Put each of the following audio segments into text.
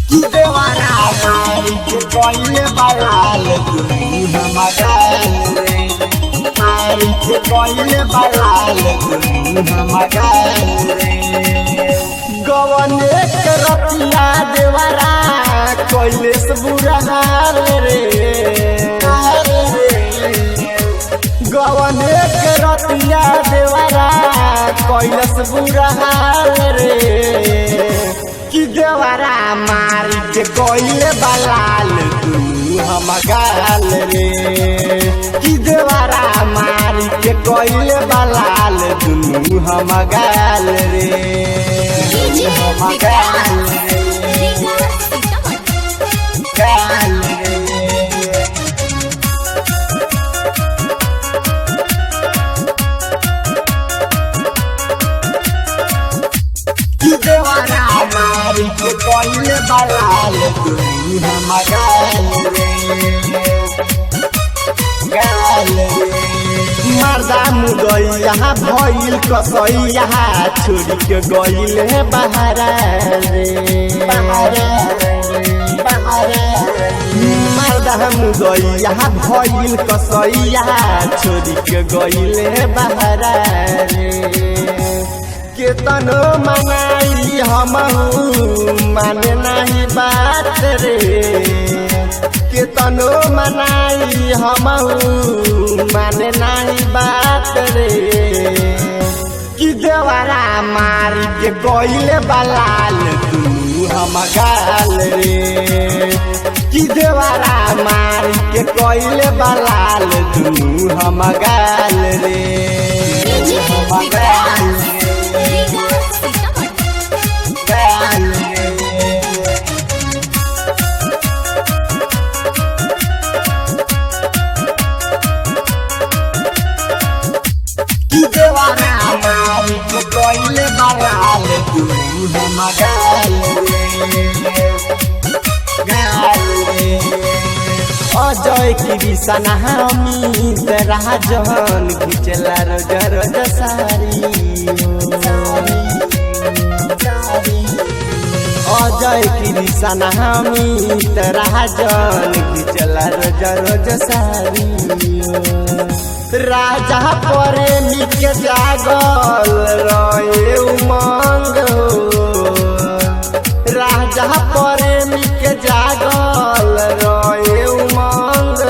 कि देवारा मारी के कोइले बलाल दुनु हमगाल रे मारी के कोइले बलाल दुनु हमगाल रे गवने के रतिया देवारा कोइले से बुरा हाल रे गवने के रतिया देवारा कोइले से बुरा हाल रे कि देवारा मारी के कोइले बलाल दुनु हमगाल रे कि देवारा मारी के कोइले बलाल दुनु हमगाल रे हमगाल रे गाल रे कि देवारा मारी के कोइले बलाल दुनु हमगाल रे गाल रे मर्दा मुगैया भइल कसैया छोड़ी के गइल है बहारा रे मर्दा मुगैया भइल कसैया छोड़ी के गइल है बहारा रे केतनो मनाई हमहू माने नहीं बात रे केतनो मनाई हमहू माने नहीं बात रे कि देवारा मारी के कोइले बलाल दुनु हमगाल रे कि देवारा मारी के कोइले बलाल दुनु हमगाल रे हमगाल रे कि देवारा मारी के कोइले बलाल दुनु हमगाल रे गाल रे अजय कृष्ण अमित राजन घिचला रोज रोज सारी अजय कृष्ण अमित राजन घिचला रोज रोज सारी राजा प्रेमी के जागल रहे उमंग राजा प्रेमी के जागल रहे उमंग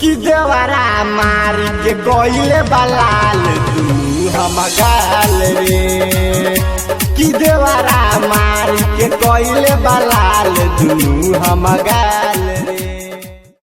कि देवारा मारी के कोइले बलाल दुनु हमगाल रे कि देवारा मारी के कोइले बलाल दुनु हमगाल